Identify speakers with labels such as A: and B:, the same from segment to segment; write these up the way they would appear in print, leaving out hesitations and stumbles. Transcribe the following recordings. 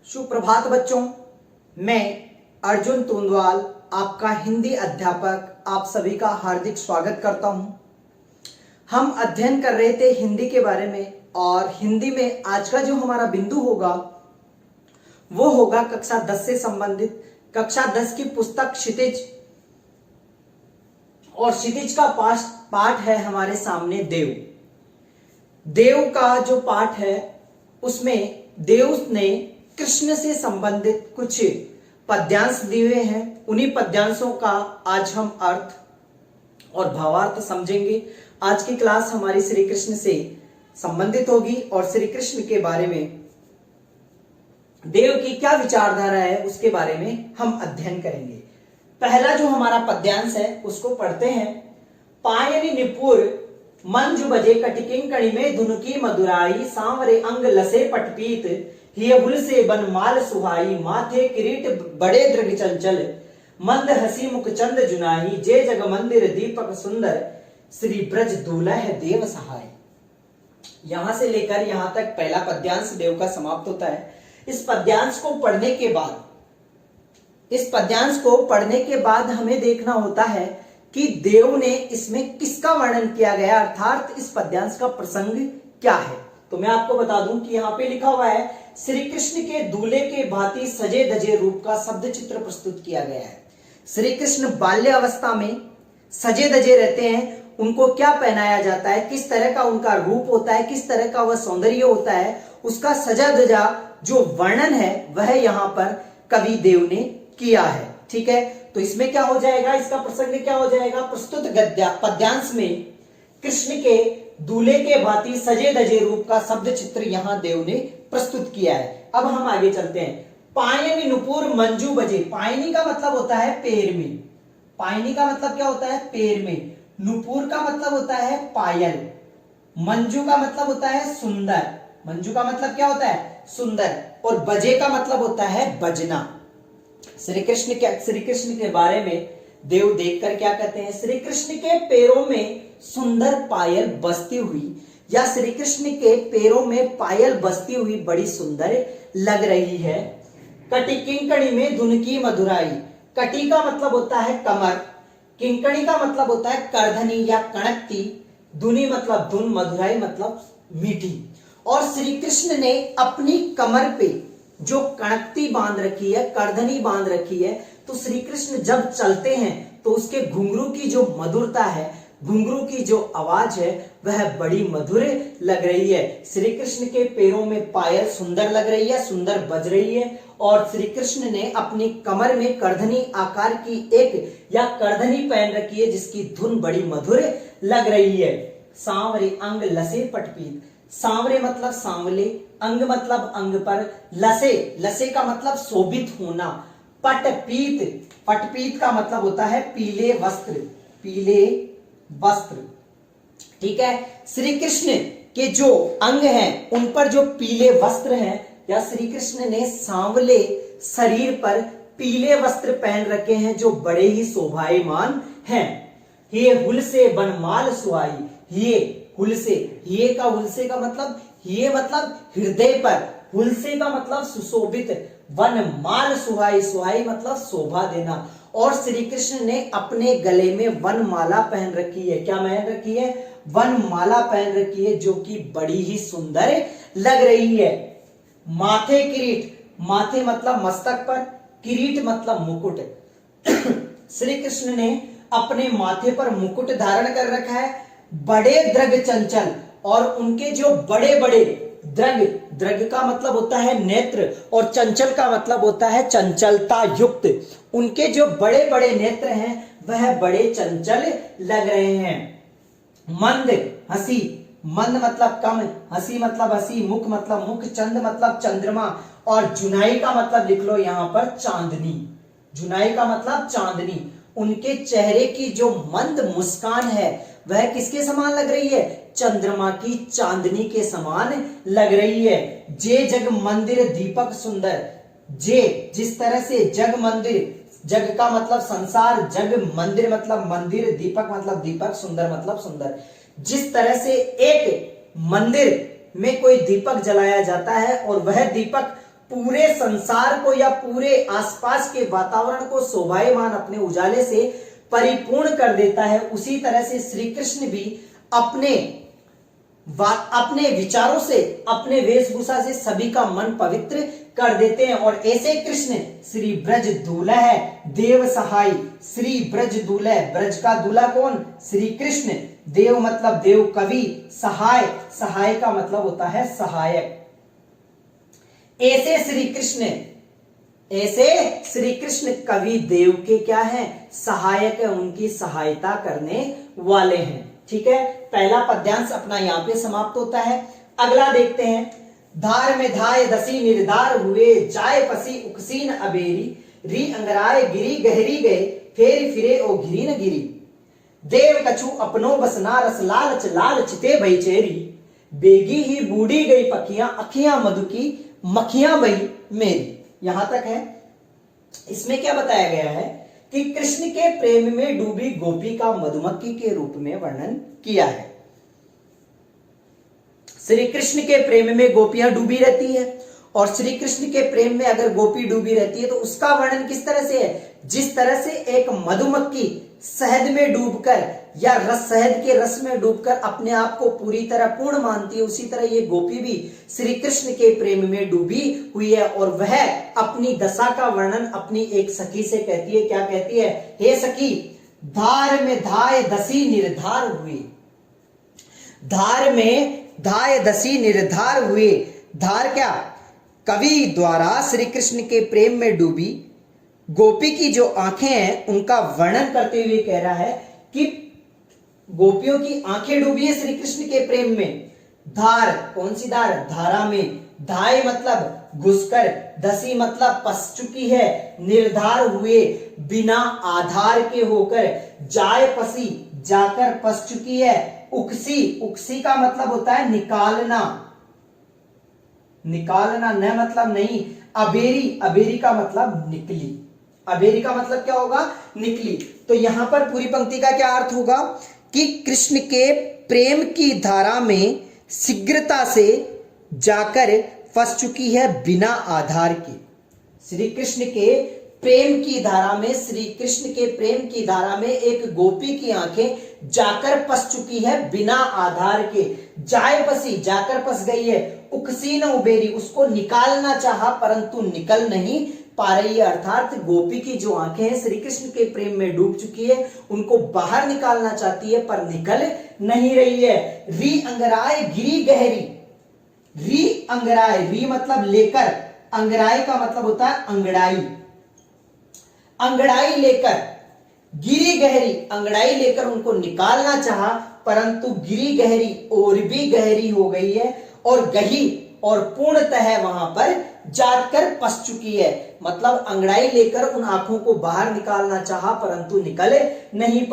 A: सुप्रभात बच्चों, मैं अर्जुन तोंदवाल आपका हिंदी अध्यापक आप सभी का हार्दिक स्वागत करता हूं। हम अध्ययन कर रहे थे हिंदी के बारे में और हिंदी में आज का जो हमारा बिंदु होगा वो होगा कक्षा 10 से संबंधित। कक्षा 10 की पुस्तक क्षितिज और क्षितिज का पाठ है हमारे सामने देव। देव का जो पाठ है उसमें देव ने कृष्ण से संबंधित कुछ पद्यांश दिए हुए हैं। उन्हीं पद्यांशों का आज हम अर्थ और भावार्थ समझेंगे। आज की क्लास हमारी श्री कृष्ण से संबंधित होगी और श्री कृष्ण के बारे में देव की क्या विचारधारा है उसके बारे में हम अध्ययन करेंगे। पहला जो हमारा पद्यांश है उसको पढ़ते हैं। पायनि निपुर मंजु बजे कटिकिंकणी में धुनकी मधुराई, सांवरे अंग लसे पटपीत, हिय हुल से बनमाल सुहाई, माथे किरीट बड़े दृग चंचल, मंद हसी मुख चंद जुनाही, जे जग मंदिर दीपक सुंदर, श्री ब्रज दूल्ह देव सहाय। यहां से लेकर यहां तक पहला पद्यांश देव का समाप्त होता है। इस पद्यांश को पढ़ने के बाद हमें देखना होता है कि देव ने इसमें किसका वर्णन किया गया, अर्थात इस पद्यांश का प्रसंग क्या है। तो मैं आपको बता दूं कि यहाँ पे लिखा हुआ है, श्री कृष्ण के दूल्हे के भांति सजे धजे रूप का शब्द चित्र प्रस्तुत किया गया है। श्री कृष्ण बाल्य अवस्था में सजे धजे रहते हैं। उनको क्या पहनाया जाता है, किस तरह का उनका रूप होता है, किस तरह का वह सौंदर्य होता है, उसका सजा धजा जो वर्णन है वह यहाँ पर कवि देव ने किया है। ठीक है, तो इसमें क्या हो जाएगा, इसका प्रसंग क्या हो जाएगा, प्रस्तुत पद्यांश में कृष्ण के दूल्हे के भांति सजे धजे रूप का शब्द चित्र यहाँ देव ने प्रस्तुत किया है। अब हम आगे चलते हैं। पायनि नुपुर मंजू बजे। पायनि का मतलब होता है पैर में। पायनि का मतलब क्या होता है, पैर में। नुपुर का मतलब होता है पायल। मंजू का मतलब होता है सुंदर। मंजू का मतलब क्या होता है, सुंदर। और बजे का मतलब होता है बजना। श्री कृष्ण के बारे में देव देखकर क्या कहते हैं, श्री कृष्ण के पैरों में सुंदर पायल बसती हुई, या श्री कृष्ण के पैरों में पायल बसती हुई बड़ी सुंदर लग रही है। कटी किंकणी में धुन की मधुराई। कटी का मतलब होता है कमर, किंकणी का मतलब होता है करधनी या कणकती, धुनी मतलब धुन, मधुराई मतलब मीठी। और श्री कृष्ण ने अपनी कमर पे जो कणकती बांध रखी है, करधनी बांध रखी है, तो श्री कृष्ण जब चलते हैं तो उसके घुंघरू की जो मधुरता है, घुंघरू की जो आवाज है वह बड़ी मधुर लग रही है। श्री कृष्ण के पैरों में पायल सुंदर लग रही है, सुंदर बज रही है। और श्री कृष्ण ने अपनी कमर में करधनी आकार की एक या करधनी पहन रखी है जिसकी धुन बड़ी मधुर लग रही है। सांवरे अंग लसे पटपीत। सांवरे मतलब सांवले, अंग मतलब अंग पर, लसे, लसे का मतलब शोभित होना, पटपीत, पटपीत का मतलब होता है पीले वस्त्र, पीले वस्त्र। ठीक है, श्री कृष्ण के जो अंग हैं उन पर जो पीले वस्त्र हैं, या श्री कृष्ण ने सांवले शरीर पर पीले वस्त्र पहन रखे हैं जो बड़े ही शोभायमान हैं। ये हुल से बनमाल सुहाई। ये हुल से, ये का हुलसे का मतलब, ये मतलब हृदय पर, हुलसे का मतलब सुशोभित, वनमाल सुहाई, सुहाई मतलब शोभा देना। और श्री कृष्ण ने अपने गले में वनमाला पहन रखी है। क्या पहन रखी है, वनमाला पहन रखी है जो कि बड़ी ही सुंदर लग रही है। माथे किरीट, माथे मतलब मस्तक पर, किरीट मतलब मुकुट। श्री कृष्ण ने अपने माथे पर मुकुट धारण कर रखा है। बड़े द्रग चंचल, और उनके जो बड़े बड़े द्रग, द्रग का मतलब होता है नेत्र और चंचल का मतलब होता है चंचलता युक्त, उनके जो बड़े बड़े नेत्र हैं वह बड़े चंचल लग रहे हैं। मंद हंसी, मंद मतलब कम, हंसी मतलब हंसी, मुख मतलब मुख, चंद मतलब चंद्रमा, और जुनाई का मतलब लिख लो यहां पर चांदनी। जुनाई का मतलब चांदनी। उनके चेहरे की जो मंद मुस्कान है वह किसके समान लग रही है, चंद्रमा की चांदनी के समान लग रही है। जे जग मंदिर दीपक सुंदर। जे जिस तरह से जग मंदिर, जग का मतलब संसार, जग मंदिर मतलब मंदिर, दीपक मतलब दीपक, सुंदर मतलब सुंदर। जिस तरह से एक मंदिर में कोई दीपक जलाया जाता है और वह दीपक पूरे संसार को या पूरे आसपास के वातावरण को शोभायमान अपने उजाले से परिपूर्ण कर देता है, उसी तरह से श्री कृष्ण भी अपने विचारों से, अपने वेशभूषा से सभी का मन पवित्र कर देते हैं। और ऐसे कृष्ण श्री ब्रज दूल्हा है, देव सहाय, श्री ब्रज दूल्हा, ब्रज का दूल्हा कौन? श्री कृष्ण। देव मतलब देव कवि, सहाय, सहाय का मतलब होता है सहायक। ऐसे श्री कृष्ण कवि देव के क्या है? सहायक है, उनकी सहायता करने वाले हैं। ठीक है, पहला पद्यांश अपना यहाँ पे समाप्त होता है। अगला देखते हैं। धार में धाय दसी निर्धार हुए, जाय पसी उकसीन अबेरी, री अंगराय गिरी गहरी गए, फेर फिरे ओ घिरी न गिरी। देव कछु अपनो बसना, रस लालच लाल चिते भई चेरी, बेगी ही बूढ़ी गई पखियां, अखियां मधु की मखियां बही मेरी। यहां तक है। इसमें क्या बताया गया है कि कृष्ण के प्रेम में डूबी गोपी का मधुमक्खी के रूप में वर्णन किया है। श्री कृष्ण के प्रेम में गोपियां डूबी रहती है, और श्री कृष्ण के प्रेम में अगर गोपी डूबी रहती है तो उसका वर्णन किस तरह से है? जिस तरह से एक मधुमक्खी शहद में डूबकर या शहद के रस में डूबकर अपने आप को पूरी तरह पूर्ण मानती है, उसी तरह ये गोपी भी श्री कृष्ण के प्रेम में डूबी हुई है। और वह अपनी दशा का वर्णन अपनी एक सखी से कहती है। क्या कहती है? हे सखी, धार में धाय दसी निर्धार हुए, धार में धाय दसी निर्धार हुए। धार क्या? कवि द्वारा श्री कृष्ण के प्रेम में डूबी गोपी की जो आंखें हैं उनका वर्णन करते हुए कह रहा है कि गोपियों की आंखें डूबी है श्री कृष्ण के प्रेम में। धार, कौन सी धार? धारा में। धाय मतलब घुसकर, दसी मतलब पस चुकी है, निर्धार हुए बिना आधार के होकर, जाय पसी जाकर पस चुकी है, उकसी, उकसी का मतलब होता है निकालना, निकालना, न मतलब नहीं। अबेरी, अबेरी का मतलब निकली, अबेरी का मतलब क्या होगा? निकली। तो यहां पर पूरी पंक्ति का क्या अर्थ होगा कि कृष्ण के प्रेम की धारा में शीघ्रता से जाकर फंस चुकी है बिना आधार के। श्री कृष्ण के प्रेम की धारा में, श्री कृष्ण के प्रेम की धारा में एक गोपी की आंखें जाकर फंस चुकी है बिना आधार के। जाय पसी, जाकर फंस गई है। उकसी न उबेरी, उसको निकालना चाहा परंतु निकल नहीं पा रही है। अर्थात गोपी की जो आंखें हैं श्री कृष्ण के प्रेम में डूब चुकी है, उनको बाहर निकालना चाहती है पर निकल नहीं रही है। री अंगराय गिरी गहरी, री अंगराय, री मतलब लेकर, अंगराई का मतलब होता है अंगड़ाई, अंगड़ाई लेकर, गिरी गहरी, अंगड़ाई लेकर उनको निकालना चाहा परंतु गिरी गहरी, और भी गहरी हो गई है, और गही और पूर्णतः वहां पर जाकर फंस चुकी है। मतलब अंगड़ाई लेकर उन आंखों को बाहर निकालना चाहा परंतु निकल नहीं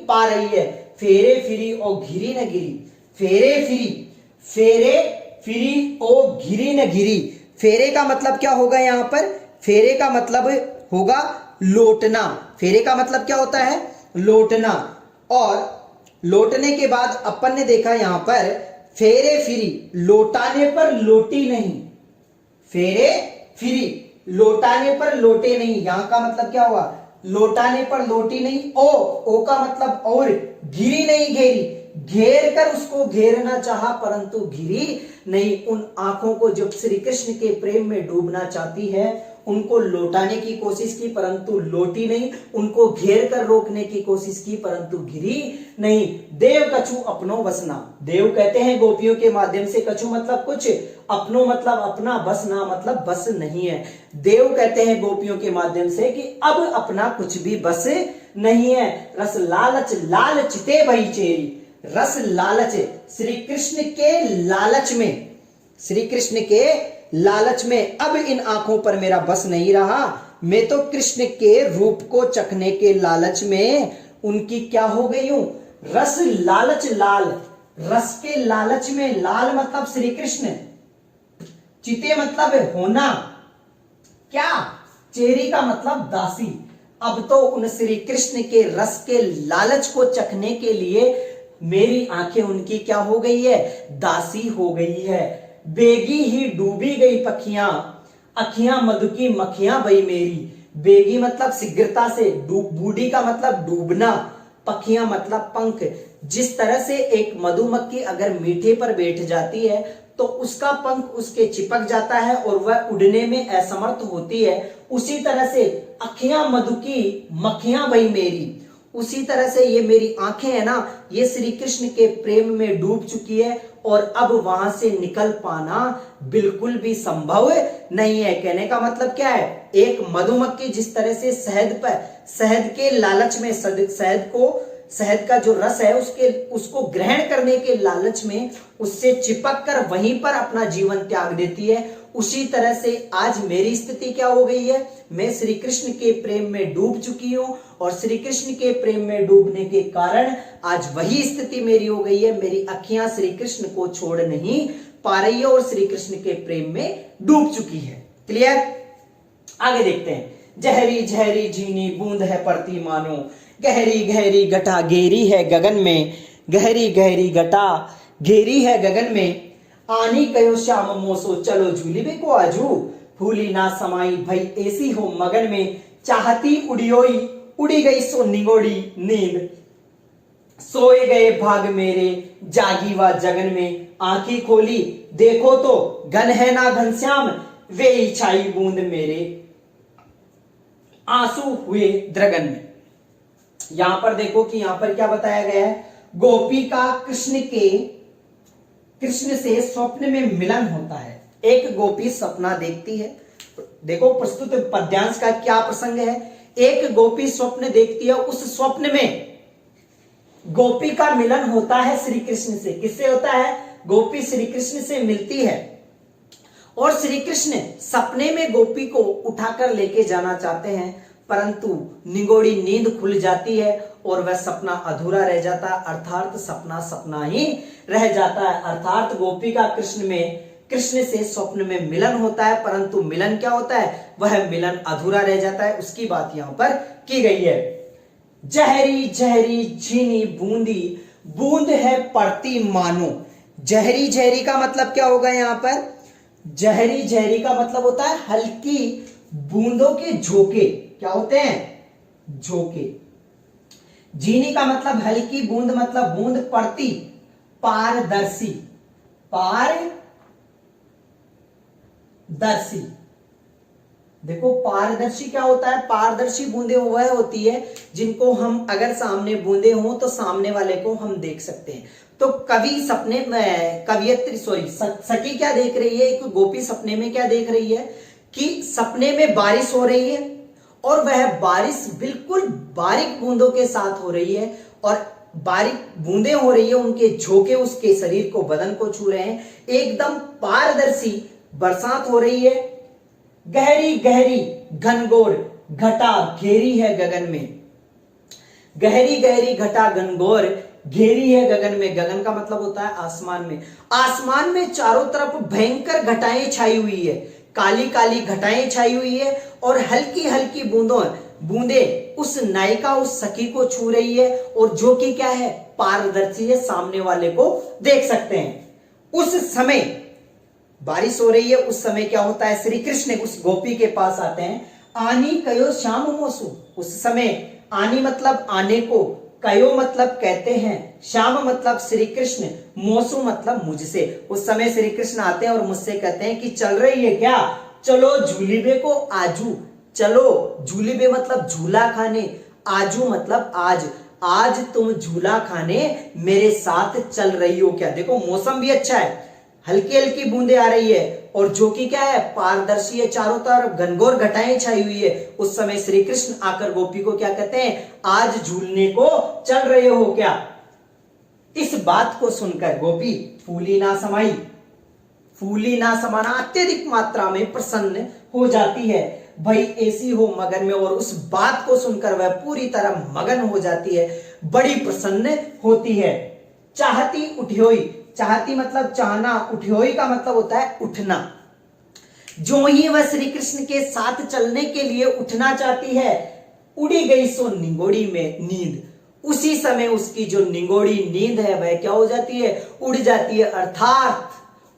A: पा रही है। फेरे फिरी और घिरी न गिरी, फेरे फिरी और घिरी न गिरी। फेरे का मतलब क्या होगा यहाँ पर? फेरे का मतलब होगा लौटना। फेरे का मतलब क्या होता है? लौटना। और लौटने के बाद अपन ने देखा यहां पर फेरे फिरी, लौटाने पर लौटी नहीं, फेरे फिरी लौटाने पर लौटे नहीं। यहां का मतलब क्या हुआ? लौटाने पर लौटी नहीं। ओ का मतलब और, घिरी नहीं घेरी, घेर कर उसको घेरना चाहा परंतु घिरी नहीं। उन आंखों को जो श्री कृष्ण के प्रेम में डूबना चाहती है उनको लौटाने की कोशिश की परंतु लौटी नहीं, उनको घेर कर रोकने की कोशिश की परंतु घिरी नहीं। देव कछु अपनो बसना, देव कहते हैं गोपियों के माध्यम से, कछु मतलब कुछ, अपनो मतलब अपना, बसना मतलब बस नहीं है। देव कहते हैं गोपियों के माध्यम से कि अब अपना कुछ भी बस नहीं है। रस लालच लाल चिते भई चेरी, रस लालच, श्री कृष्ण के लालच में, श्री कृष्ण के लालच में अब इन आंखों पर मेरा बस नहीं रहा। मैं तो कृष्ण के रूप को चखने के लालच में उनकी क्या हो गई हूं? रस लालच लाल, रस के लालच में, लाल मतलब श्री कृष्ण, चिते मतलब होना, क्या? चेरी का मतलब दासी। अब तो उन श्री कृष्ण के रस के लालच को चखने के लिए मेरी आंखें उनकी क्या हो गई है? दासी हो गई है। बेगी ही डूबी गई पखियां, अखियां मधु की मखियां बई मेरी। बेगी मतलब शीघ्रता से, बूढ़ी का मतलब डूबना, पखियां मतलब पंख। जिस तरह से एक मधुमक्खी अगर मीठे पर बैठ जाती है तो उसका पंख उसके चिपक जाता है और वह उड़ने में असमर्थ होती है, उसी तरह से अखियां मधु की मखियां बई मेरी। उसी तरह से ये मेरी आंखें है ना, ये श्री कृष्ण के प्रेम में डूब चुकी है और अब वहां से निकल पाना बिल्कुल भी संभव नहीं है। कहने का मतलब क्या है, एक मधुमक्खी जिस तरह से शहद के लालच में, शहद का जो रस है उसको ग्रहण करने के लालच में उससे चिपक कर वहीं पर अपना जीवन त्याग देती है, उसी तरह से आज मेरी स्थिति क्या हो गई है, मैं श्री कृष्ण के प्रेम में डूब चुकी हूं और श्री कृष्ण के प्रेम में डूबने के कारण आज वही स्थिति मेरी हो गई है। मेरी अखियां श्री कृष्ण को छोड़ नहीं पा रही है और श्री कृष्ण के प्रेम में डूब चुकी है। क्लियर? आगे देखते हैं। जहरी जहरी झीनी बूंद है पड़ती मानो, गहरी गहरी घटा घेरी है गगन में, गहरी गहरी घटा घेरी है गगन में, आनी कयो श्याम मोसो चलो झूलिबे को आजू, फूली ना समाई भई ऐसी हो मगन में, चाहती उड़ियोई उड़ी गई सो निगोड़ी नींद, सोए गए भाग मेरे जागी वा जगन में, आंखी खोली देखो तो घन है ना घनश्याम, वे ही छाई बूंद मेरे आंसू हुए द्रगन में। यहां पर देखो कि यहां पर क्या बताया गया है, गोपी का कृष्ण से स्वप्न में मिलन होता है। एक गोपी सपना देखती है। देखो प्रस्तुत पद्यांश का क्या प्रसंग है, एक गोपी स्वप्न देखती है, उस स्वप्न में गोपी का मिलन होता है श्री कृष्ण से। किससे होता है? गोपी श्री कृष्ण से मिलती है और श्री कृष्ण सपने में गोपी को उठाकर लेके जाना चाहते हैं, परंतु निगोड़ी नींद खुल जाती है और वह सपना अधूरा रह जाता है, अर्थात सपना सपना ही रह जाता है। अर्थात गोपी का कृष्ण से स्वप्न में मिलन होता है, परंतु मिलन क्या होता है, वह मिलन अधूरा रह जाता है। उसकी बात यहां पर की गई है। जहरी जहरी झीनी बूंदी, बूंद है पड़ती मानो। जहरी जहरी का मतलब क्या होगा यहां पर, जहरी जहरी का मतलब होता है हल्की बूंदों के झोंके। क्या होते हैं? झोंके। झीनी का मतलब हल्की बूंद, मतलब बूंद पड़ती, पारदर्शी, पारदर्शी। देखो पारदर्शी क्या होता है, पारदर्शी बूंदे वह होती है जिनको हम अगर सामने बूंदे हो तो सामने वाले को हम देख सकते हैं। तो कवि सपने में सखी क्या देख रही है, एक गोपी सपने में क्या देख रही है कि सपने में बारिश हो रही है और वह बारिश बिल्कुल बारीक बूंदों के साथ हो रही है और बारीक बूंदे हो रही है, उनके झोंके उसके शरीर को, बदन को छू रहे हैं, एकदम पारदर्शी बरसात हो रही है। गहरी गहरी घनघोर घटा घेरी है गगन में, गहरी गहरी घटा घनघोर घेरी है गगन में। गगन का मतलब होता है आसमान में। आसमान में चारों तरफ भयंकर घटाएं छाई हुई है, काली काली घटाएं छाई हुई है और हल्की हल्की बूंदे उस नायिका, उस सखी को छू रही है और जो कि क्या है, पारदर्शी है, सामने वाले को देख सकते हैं। उस समय बारिश हो रही है, उस समय क्या होता है, श्री कृष्ण उस गोपी के पास आते हैं। आनी कयो श्याम मोसू, उस समय आनी मतलब आने को, कयो मतलब कहते हैं, श्याम मतलब श्री कृष्ण, मोसू मतलब मुझसे। उस समय श्री कृष्ण आते हैं और मुझसे कहते हैं कि चल रही है क्या, चलो झूलिबे को आजू। चलो, झूलिबे मतलब झूला खाने, आजू मतलब आज तुम झूला खाने मेरे साथ चल रही हो क्या। देखो मौसम भी अच्छा है, हल्की हल्की बूंदे आ रही है और जो कि क्या है, पारदर्शी है, चारों तरफ घनघोर घटाएं छाई हुई है। उस समय श्री कृष्ण आकर गोपी को क्या कहते हैं, आज झूलने को चल रहे हो क्या। इस बात को सुनकर गोपी फूली ना समाना अत्यधिक मात्रा में प्रसन्न हो जाती है। भाई ऐसी हो मगन में, और उस बात को सुनकर वह पूरी तरह मगन हो जाती है, बड़ी प्रसन्न होती है। चाहती उठियोई, चाहती मतलब चाहना, उठियोई का मतलब होता है उठना। जो ही वह श्री कृष्ण के साथ चलने के लिए उठना चाहती है, उड़ी गई सो निगोड़ी में नींद। उसी समय उसकी जो निगोड़ी नींद है वह क्या हो जाती है, उड़ जाती है, अर्थात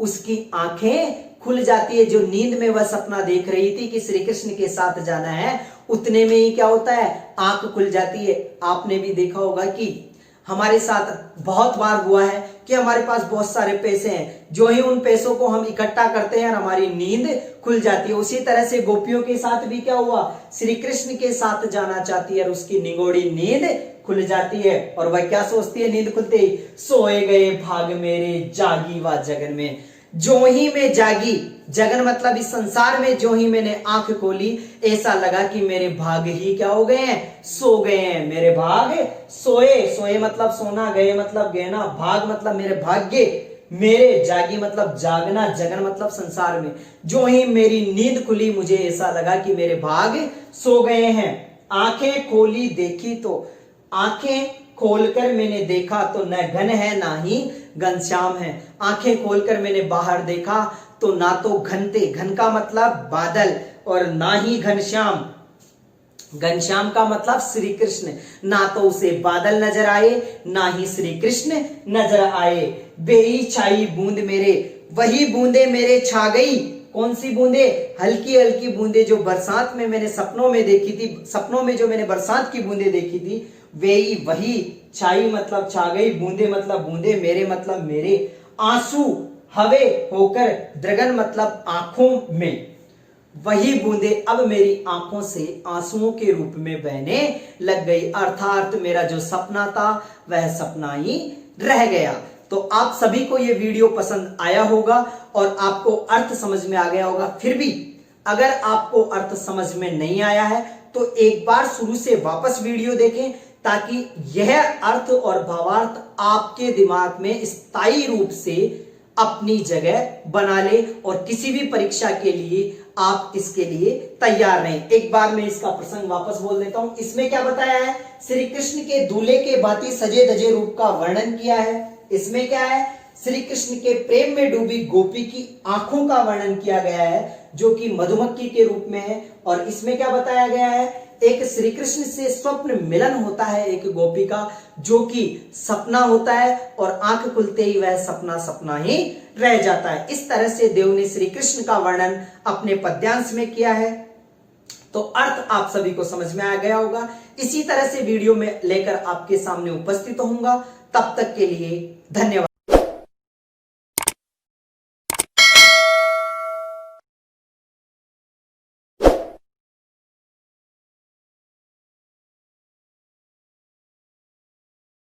A: उसकी आंखें खुल जाती है। जो नींद में वह सपना देख रही थी कि श्री कृष्ण के साथ जाना है, उतने में ही क्या होता है, आंख खुल जाती है। आपने भी देखा होगा कि हमारे साथ बहुत बार हुआ है कि हमारे पास बहुत सारे पैसे हैं, जो ही उन पैसों को हम इकट्ठा करते हैं और हमारी नींद खुल जाती है। उसी तरह से गोपियों के साथ भी क्या हुआ, श्री कृष्ण के साथ जाना चाहती है और उसकी निगोड़ी नींद खुल जाती है। और वह क्या सोचती है नींद खुलते ही, सोए गए भाग मेरे जागी वा जगन में। जो ही मैं जागी, जगन मतलब इस संसार में, जो ही मैंने आंख खोली, ऐसा लगा कि मेरे भाग ही क्या हो गए हैं, सो गए हैं। मेरे भाग सोए, सोए मतलब सोना, गए मतलब गहना, भाग मतलब मेरे भाग्य, मेरे जागी मतलब जागना, जगन मतलब संसार में। जो ही मेरी नींद खुली, मुझे ऐसा लगा कि मेरे भाग सो गए हैं। आंखें खोली देखी तो, आंखें खोलकर मैंने देखा तो न घन है ना ही घनश्याम है। आंखें खोलकर मैंने बाहर देखा तो ना तो घन थे, घन का मतलब बादल, और ना ही घनश्याम, घनश्याम का मतलब श्री कृष्ण। ना तो उसे बादल नजर आए, ना ही श्री कृष्ण नजर आए। बेई छाई बूंद मेरे, वही बूंदे मेरे छा गई। कौन सी बूंदे, हल्की हल्की बूंदे जो बरसात में मैंने सपनों में देखी थी, सपनों में जो मैंने बरसात की बूंदे देखी थी, वे वही छाई मतलब छा गई, बूंदे मतलब बूंदे, मेरे मतलब मेरे। आंसू हवे होकर, द्रगन मतलब आंखों में, वही बूंदे अब मेरी आंखों से आंसुओं के रूप में बहने लग गई। अर्थात मेरा जो सपना था वह सपना ही रह गया। तो आप सभी को यह वीडियो पसंद आया होगा और आपको अर्थ समझ में आ गया होगा। फिर भी अगर आपको अर्थ समझ में नहीं आया है तो एक बार शुरू से वापस वीडियो देखें, ताकि यह अर्थ और भावार्थ आपके दिमाग में स्थायी रूप से अपनी जगह बना ले और किसी भी परीक्षा के लिए आप इसके लिए तैयार रहें। एक बार मैं इसका प्रसंग वापस बोल देता हूं। इसमें क्या बताया है, श्री कृष्ण के दूल्हे के भांति सजे धजे रूप का वर्णन किया है। इसमें क्या है, श्री कृष्ण के प्रेम में डूबी गोपी की आंखों का वर्णन किया गया है, जो कि मधुमक्खी के रूप में है। और इसमें क्या बताया गया है, एक श्री कृष्ण से स्वप्न मिलन होता है एक गोपी का, जो कि सपना होता है और आंख खुलते ही वह सपना सपना ही रह जाता है। इस तरह से देव ने श्री कृष्ण का वर्णन अपने पद्यांश में किया है। तो अर्थ आप सभी को समझ में आ गया होगा। इसी तरह से वीडियो में लेकर आपके सामने उपस्थित होऊंगा। तब तक के लिए धन्यवाद।